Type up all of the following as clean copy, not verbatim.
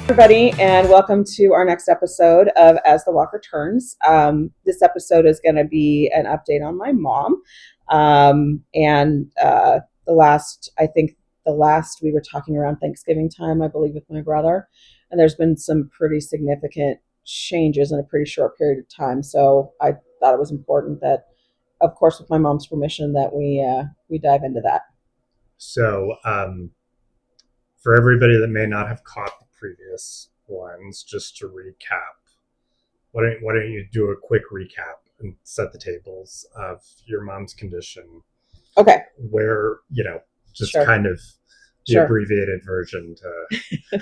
Everybody, and welcome to our next episode of As the Walker Turns. This episode is going to be an update on my mom. The last we were talking around Thanksgiving time, I believe, with my brother, and there's been some pretty significant changes in a pretty short period of time. So I thought it was important that, of course, with my mom's permission, that we dive into that. So, for everybody that may not have caught the previous ones, just to recap, why don't you do a quick recap and set the tables of your mom's condition? Okay. Where, just Sure. kind of the Sure. abbreviated version to...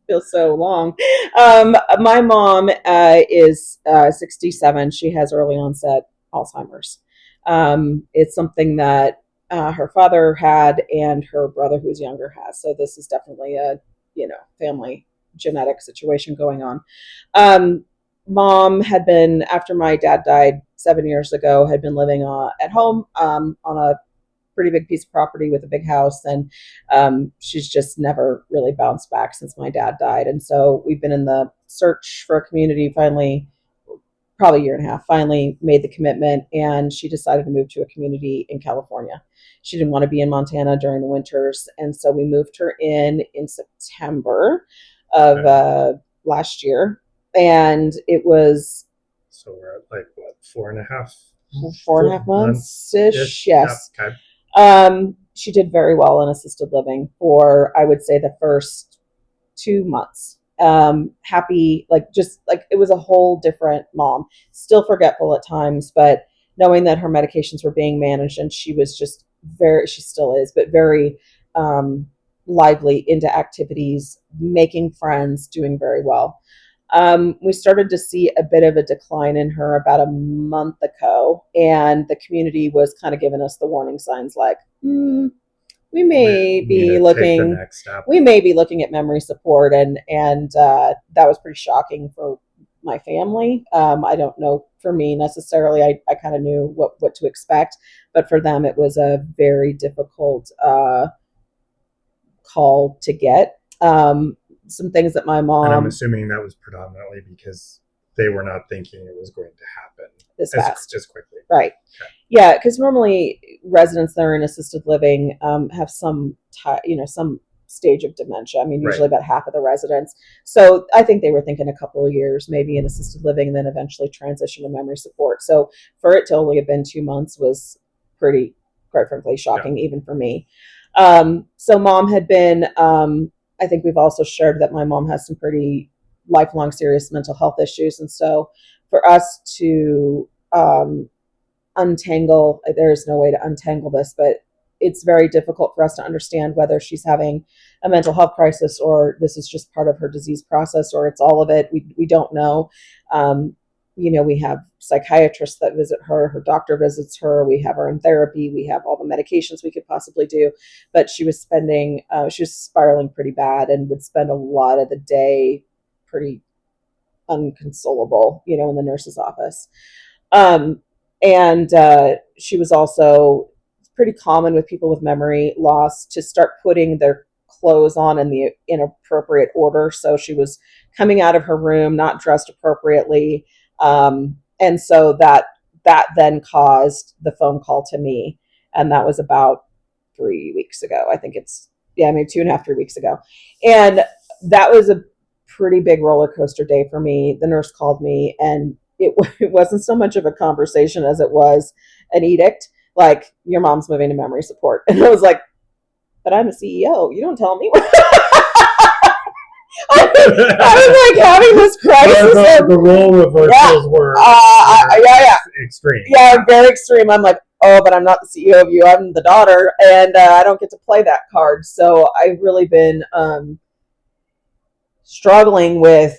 Feels so long. My mom is 67. She has early-onset Alzheimer's. It's something that her father had and her brother, who's younger, has. So this is definitely a family genetic situation going on. Mom had been, after my dad died 7 years ago, had been living at home on a pretty big piece of property with a big house, and she's just never really bounced back since my dad died. And so we've been in the search for a community. Finally, probably a year and a half, finally made the commitment, and she decided to move to a community in California. She didn't want to be in Montana during the winters, and so we moved her in September of last year, and it was... So we're at like, what, 4.5? 4.5 months-ish, yes. Yeah, okay. She did very well in assisted living for, I would say, the first 2 months. Happy, it was a whole different mom. Still forgetful at times, but knowing that her medications were being managed, and she was just she still is, but very lively, into activities, making friends, doing very well. We started to see a bit of a decline in her about a month ago, and the community was kind of giving us the warning signs, like, we may be looking at memory support, and that was pretty shocking for my family. I don't know for me necessarily. I kind of knew what to expect, but for them it was a very difficult call to get. Some things that my mom... And I'm assuming that was predominantly because they were not thinking it was going to happen this fast, as quickly. Right. Okay. Yeah, because normally residents that are in assisted living have some stage of dementia. I mean, usually about half of the residents. So I think they were thinking a couple of years, maybe in assisted living, and then eventually transition to memory support. So for it to only have been 2 months was pretty, quite frankly, shocking, even for me. So mom had been... I think we've also shared that my mom has some pretty lifelong serious mental health issues. And so for us to untangle, there's no way to untangle this, but it's very difficult for us to understand whether she's having a mental health crisis or this is just part of her disease process or it's all of it. We don't know. We have psychiatrists that visit her, her doctor visits her, we have her in therapy, we have all the medications we could possibly do, but she was spiraling pretty bad and would spend a lot of the day pretty unconsolable, in the nurse's office. She was also... pretty common with people with memory loss to start putting their clothes on in the inappropriate order. So she was coming out of her room not dressed appropriately. And so that then caused the phone call to me. And that was about 3 weeks ago. I think maybe 2.5, 3 weeks ago. And that was a pretty big roller coaster day for me. The nurse called me, and it wasn't so much of a conversation as it was an edict. Like, your mom's moving to memory support. And I was like, but I'm a CEO. You don't tell me. I was like having this crisis. The role reversals were extreme. Yeah, very extreme. I'm like, oh, but I'm not the CEO of you. I'm the daughter, and I don't get to play that card. So I've really been struggling with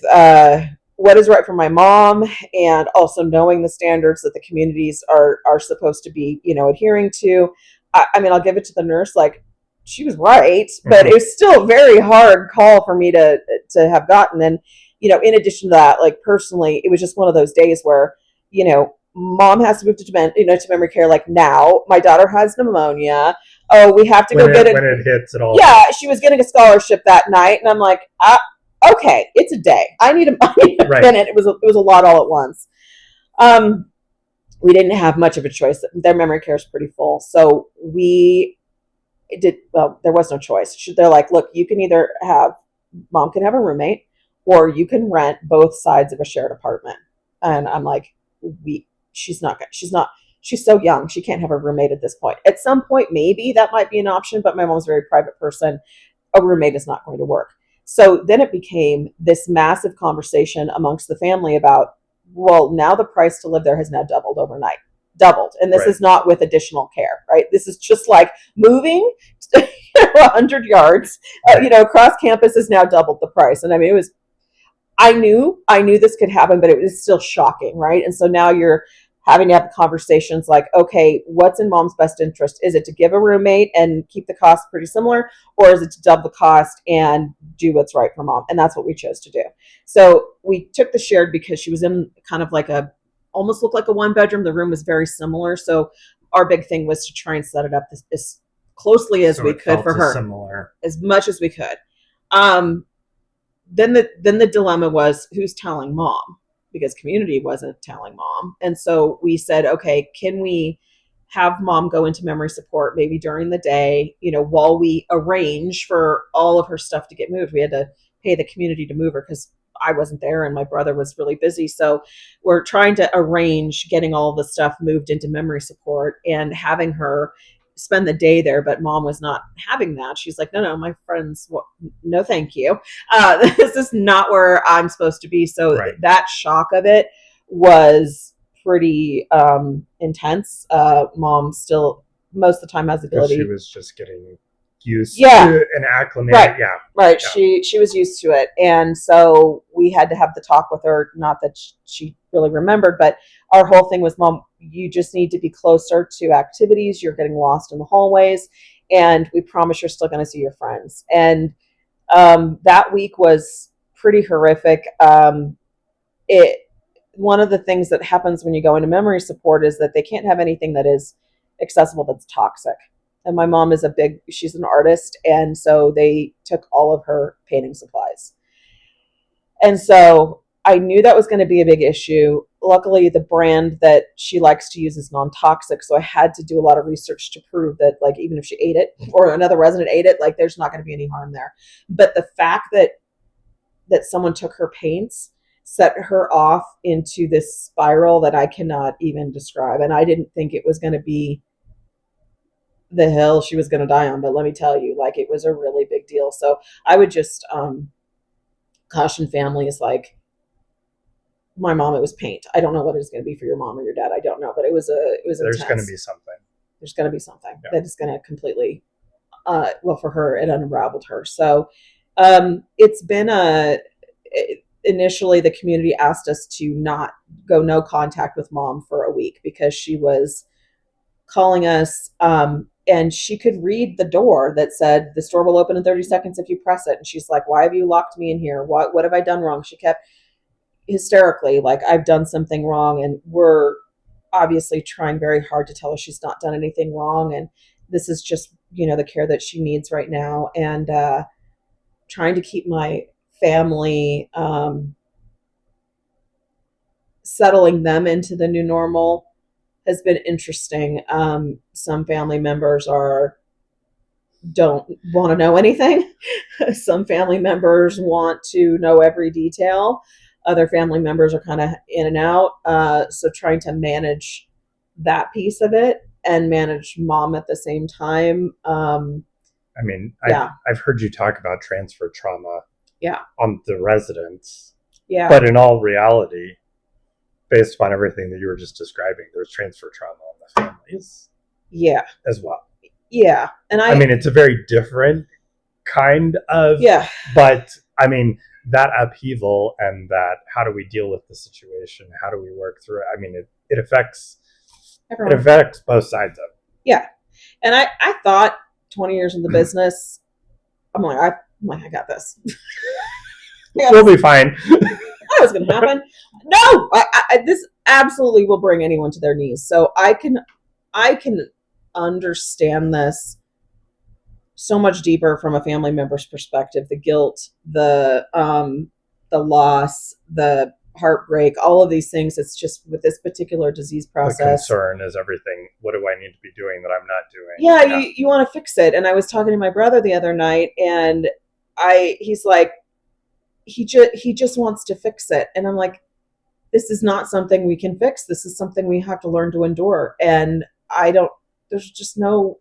what is right for my mom, and also knowing the standards that the communities are supposed to be, adhering to. I mean, I'll give it to the nurse, like, she was right, but it was still a very hard call for me to have gotten. And, in addition to that, like, personally, it was just one of those days where, mom has to move to memory care, like, now. My daughter has pneumonia. Oh, we have to go get it. When it hits it all. Yeah, she was getting a scholarship that night, and I'm like, okay, it's a day. I need I need a Right. minute. It was a lot all at once. Um, we didn't have much of a choice. Their memory care is pretty full, so we did. Well, there was no choice. They're like, look, you can either have mom can have a roommate, or you can rent both sides of a shared apartment. And I'm like, we she's not she's so young, she can't have a roommate at this point. At some point maybe that might be an option, but my mom's a very private person. A roommate is not going to work. So then it became this massive conversation amongst the family about, well, now the price to live there has now doubled overnight. Doubled. And this Right. is not with additional care, right? This is just like moving 100 yards, across campus has now doubled the price. And I mean, I knew this could happen, but it was still shocking, right? And so now you're having to have conversations like, okay, what's in mom's best interest? Is it to give a roommate and keep the cost pretty similar, or is it to double the cost and do what's right for mom? And that's what we chose to do. So we took the shared because she was in kind of like almost looked like a one bedroom. The room was very similar. So our big thing was to try and set it up as closely as So we it could felt for her, similar. as much as we could. Um, then the dilemma was, who's telling mom, because community wasn't telling mom. And so we said, okay, can we have mom go into memory support maybe during the day, while we arrange for all of her stuff to get moved. We had to pay the community to move her because I wasn't there and my brother was really busy. So we're trying to arrange getting all the stuff moved into memory support and having her spend the day there. But mom was not having that. She's like, no, my friends, no, thank you. This is not where I'm supposed to be. So Right. that shock of it was pretty intense. Mom still most of the time has the Because she ability. was just getting used Yeah. to and acclimated. Right. Yeah. Right. Yeah. She was used to it. And so we had to have the talk with her. Not that she really remembered, but our whole thing was, mom, you just need to be closer to activities. You're getting lost in the hallways. And we promise you're still going to see your friends. And that week was pretty horrific. It One of the things that happens when you go into memory support is that they can't have anything that is accessible that's toxic. And my mom is she's an artist, and so they took all of her painting supplies. And so I knew that was going to be a big issue. Luckily, the brand that she likes to use is non-toxic, so I had to do a lot of research to prove that, like, even if she ate it or another resident ate it, like, there's not going to be any harm there. But the fact that someone took her paints set her off into this spiral that I cannot even describe. And I didn't think it was going to be the hill she was going to die on, but let me tell you, like, it was a really big deal. So I would just caution families, like, my mom, it was paint. I don't know what it's going to be for your mom or your dad. I don't know, but it was There's intense. going to be something. There's going to be something that is going to completely, well, for her, it unraveled her. So it's been initially the community asked us to not go no contact with mom for a week because she was calling us, and she could read the door that said the store will open in 30 seconds if you press it. And she's like, why have you locked me in here? What have I done wrong? She kept hysterically like, I've done something wrong. And we're obviously trying very hard to tell her she's not done anything wrong, and this is just the care that she needs right now. And trying to keep my family, settling them into the new normal has been interesting. Some family members don't want to know anything. Some family members want to know every detail. Other family members are kind of in and out. So trying to manage that piece of it and manage mom at the same time. I mean, Yeah. I've heard you talk about transfer trauma Yeah. on the residents, Yeah. but in all reality, based upon everything that you were just describing, there's transfer trauma on the families Yeah. as well. Yeah. And I mean, it's a very different kind of, yeah. But I mean, that upheaval and that, how do we deal with the situation? How do we work through it? I mean, it affects Everyone. It affects both sides of it. Yeah. And I thought 20 years in the business, I'm like, I got this. We'll be fine. That was going to happen. No, this absolutely will bring anyone to their knees. So I can understand this so much deeper from a family member's perspective. The guilt, the loss, the heartbreak, all of these things. It's just with this particular disease The process. concern is everything. What do I need to be doing that I'm not doing? Yeah, Yeah. you want to fix it. And I was talking to my brother the other night, and he's like, he just wants to fix it, and I'm like, this is not something we can fix. This is something we have to learn to endure. And I don't. There's no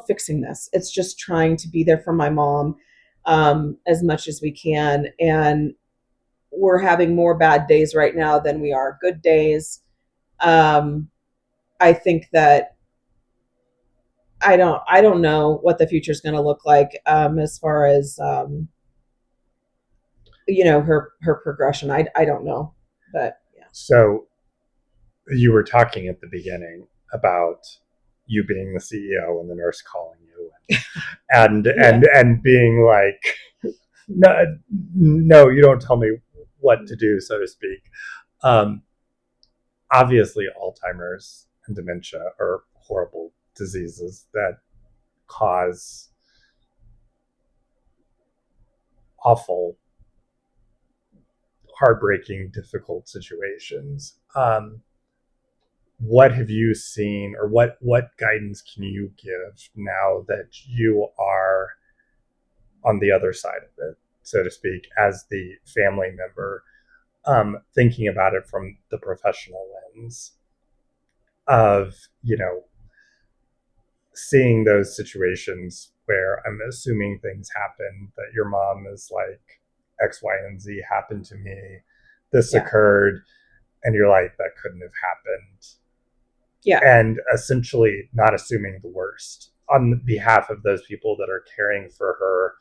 fixing this. It's just trying to be there for my mom as much as we can. And we're having more bad days right now than we are good days. Um, I think that I don't know what the future is going to look like as far as her progression. I don't know, but yeah, So you were talking at the beginning about you being the CEO and the nurse calling you yeah, and being like, no, no, you don't tell me what to do, so to speak. Um, Obviously, Alzheimer's and dementia are horrible diseases that cause awful, heartbreaking, difficult situations. What have you seen, or what guidance can you give now that you are on the other side of it, so to speak, as the family member, thinking about it from the professional lens of, seeing those situations where I'm assuming things happen, that your mom is like, X, Y, and Z happened to me, this yeah, occurred, and you're like, that couldn't have happened. yeah, And essentially not assuming the worst on behalf of those people that are caring for her,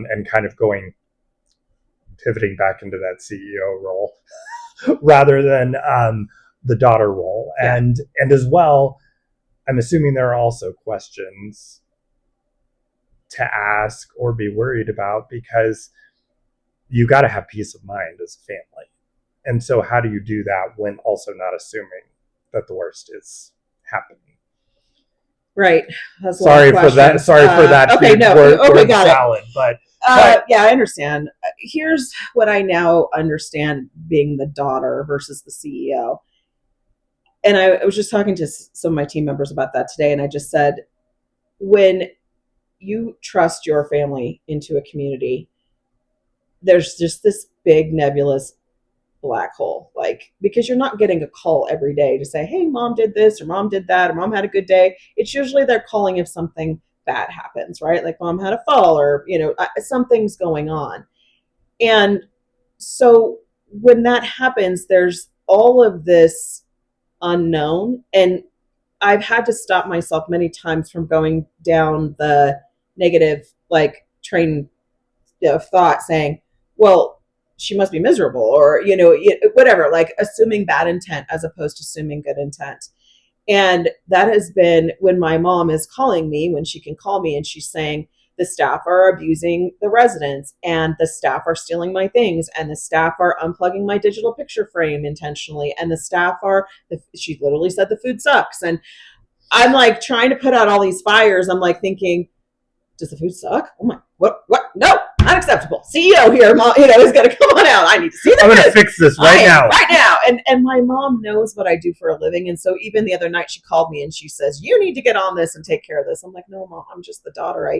and kind of pivoting back into that CEO role rather than the daughter role. yeah. And as well, I'm assuming there are also questions to ask or be worried about, because you got to have peace of mind as a family. And so, how do you do that when also not assuming that the worst is happening? Right. That's a lot of Sorry for that. questions. Sorry for that Okay, big no, okay, word got it. salad, but Yeah, I understand. Here's what I now understand being the daughter versus the CEO. And I was just talking to some of my team members about that today, and I just said, when you trust your family into a community, there's just this big nebulous black hole, like, because you're not getting a call every day to say, hey, mom did this or mom did that or mom had a good day. It's usually they're calling if something bad happens, right? Like mom had a fall, or something's going on. And so when that happens, there's all of this unknown. And I've had to stop myself many times from going down the negative, like, train of thought, saying, well, she must be miserable, or whatever, like assuming bad intent as opposed to assuming good intent. And that has been when my mom is calling me, when she can call me and she's saying, the staff are abusing the residents, and the staff are stealing my things, and the staff are unplugging my digital picture frame intentionally, and the staff are, she literally said, the food sucks. And I'm like trying to put out all these fires. I'm like thinking, does the food suck? Oh my, what? No, unacceptable. CEO here, mom, is going to come on out. I need to see the I'm going to food fix this right now. Right now. And my mom knows what I do for a living. And so even the other night she called me and she says, you need to get on this and take care of this. I'm like, no, mom, I'm just the daughter.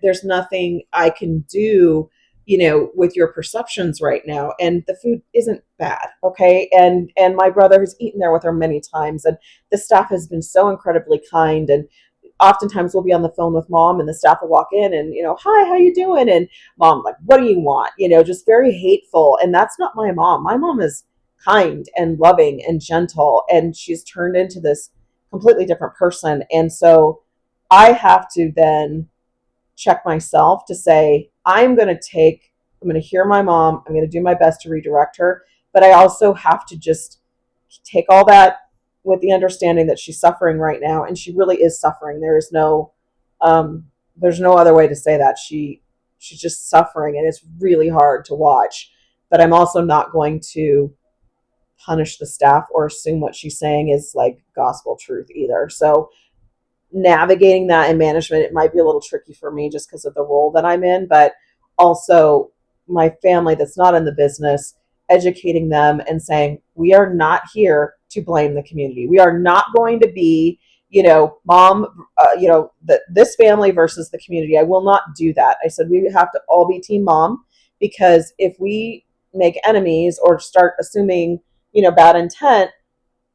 There's nothing I can do, with your perceptions right now. And the food isn't bad. Okay. And my brother has eaten there with her many times. And the staff has been so incredibly kind. And oftentimes we'll be on the phone with mom and the staff will walk in and, hi, how you doing? And mom, like, what do you want? Just very hateful. And that's not my mom. My mom is kind and loving and gentle, and she's turned into this completely different person. And so I have to then check myself to say, I'm going to hear my mom. I'm going to do my best to redirect her. But I also have to just take all that with the understanding that she's suffering right now. And she really is suffering. Um, there's no other way to say that. She's just suffering, and it's really hard to watch. But I'm also not going to punish the staff or assume what she's saying is like gospel truth either. So navigating that in management, it might be a little tricky for me just because of the role that I'm in, but also my family that's not in the business, educating them and saying, we are not here to blame the community. We are not going to be, mom, this family versus the community. I will not do that. I said, we have to all be team mom, because if we make enemies or start assuming, bad intent,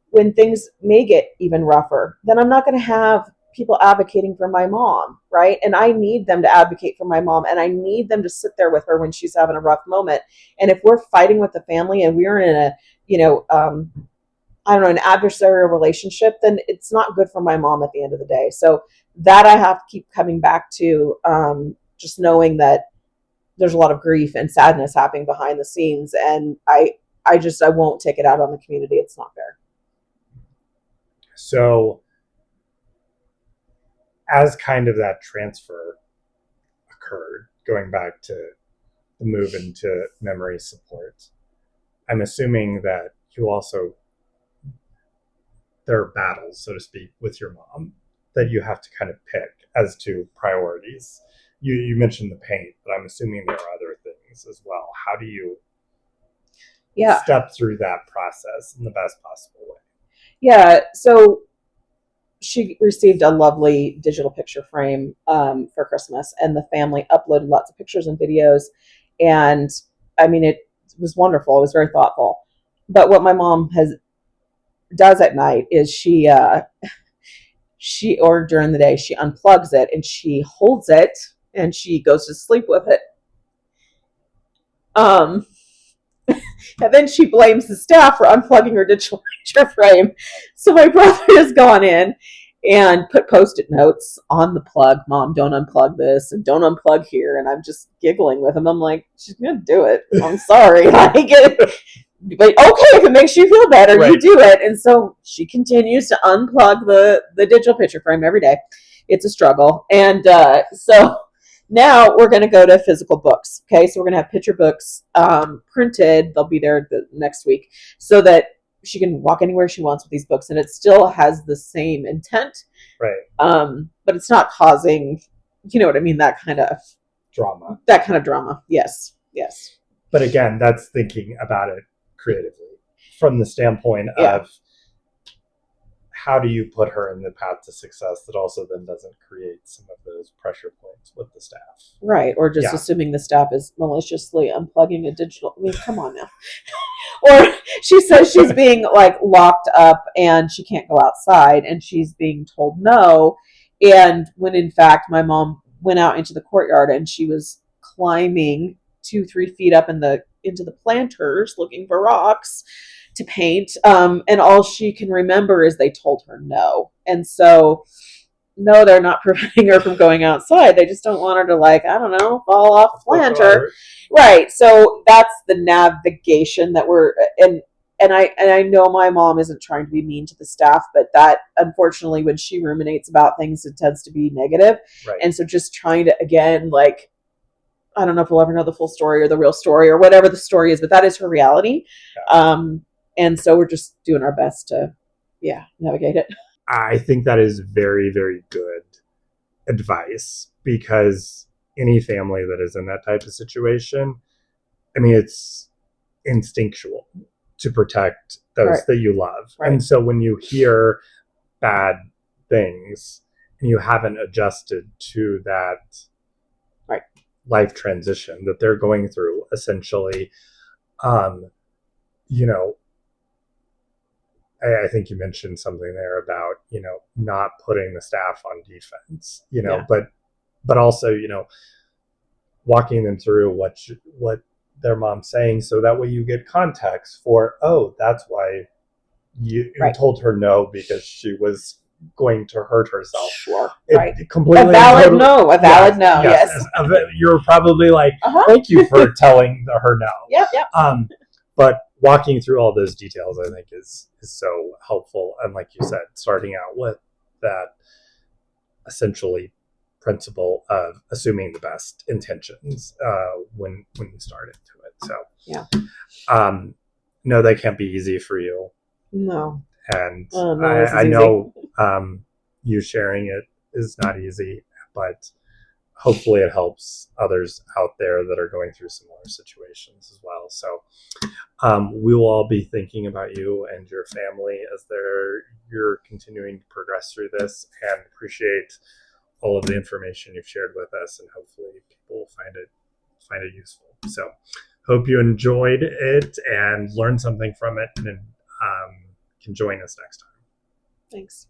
when things may get even rougher, then I'm not going to have people advocating for my mom, right? And I need them to advocate for my mom, and I need them to sit there with her when she's having a rough moment. And if we're fighting with the family and we're in a, I don't know, an adversarial relationship, then it's not good for my mom at the end of the day. So that I have to keep coming back to, just knowing that there's a lot of grief and sadness happening behind the scenes, and I won't take it out on the community. It's not fair. So as kind of that transfer occurred, going back to the move into memory support, I'm assuming that you also, there are battles, so to speak, with your mom that you have to kind of pick as to priorities. You mentioned the pain, but I'm assuming there are other things as well. How do you step through that process in the best possible way? Yeah, so she received a lovely digital picture frame for Christmas, and the family uploaded lots of pictures and videos. And I mean, it was wonderful. It was very thoughtful. But what my mom does at night is she or during the day, she unplugs it and she holds it and she goes to sleep with it. And then she blames the staff for unplugging her digital picture frame. So my brother has gone in and put Post-it notes on the plug. Mom, don't unplug this and don't unplug here. And I'm just giggling with him. I'm like, she's going to do it. I'm sorry. But okay, if it makes you feel better, right, you do it. And so she continues to unplug the digital picture frame every day. It's a struggle. And so now we're going to go to physical books. Okay, so we're going to have picture books printed. They'll be there the next week so that she can walk anywhere she wants with these books, and it still has the same intent. Right. But it's not causing, you know what I mean, that kind of drama. Yes. But again, that's thinking about it creatively from the standpoint of how do you put her in the path to success that also then doesn't create some of those pressure points with the staff. Right. Or just assuming the staff is maliciously unplugging a digital. I mean, come on now. Or she says she's being like locked up and she can't go outside, and she's being told no. And when in fact my mom went out into the courtyard and she was climbing 2-3 feet up into the planters looking for rocks to paint, and all she can remember is they told her no. And so no, they're not preventing her from going outside. They just don't want her to, like, I don't know, fall off the planter. Right. So that's the navigation that we're in. And I know my mom isn't trying to be mean to the staff, but that unfortunately when she ruminates about things, it tends to be negative. Right. And so just trying to, again, like, I don't know if we'll ever know the full story or the real story or whatever the story is, but that is her reality. Yeah. And so we're just doing our best to, navigate it. I think that is very, very good advice, because any family that is in that type of situation, I mean, it's instinctual to protect those that you love. Right. And so when you hear bad things and you haven't adjusted to that life transition that they're going through, essentially, I think you mentioned something there about, not putting the staff on defense, but also, walking them through what their mom's saying, so that way you get context for, that's why you told her no, because she was going to hurt herself. Sure. Completely. A valid no. Yes. You're probably like, thank you for telling her no. Yep. But walking through all those details, I think, is so helpful. And like you said, starting out with that essentially principle of assuming the best intentions when you start into it. So, no, that can't be easy for you. No. And I know, you sharing it is not easy, but hopefully it helps others out there that are going through similar situations as well. So we will all be thinking about you and your family as you're continuing to progress through this, and appreciate all of the information you've shared with us, and hopefully people will find it useful. So hope you enjoyed it and learned something from it, and can join us next time. Thanks.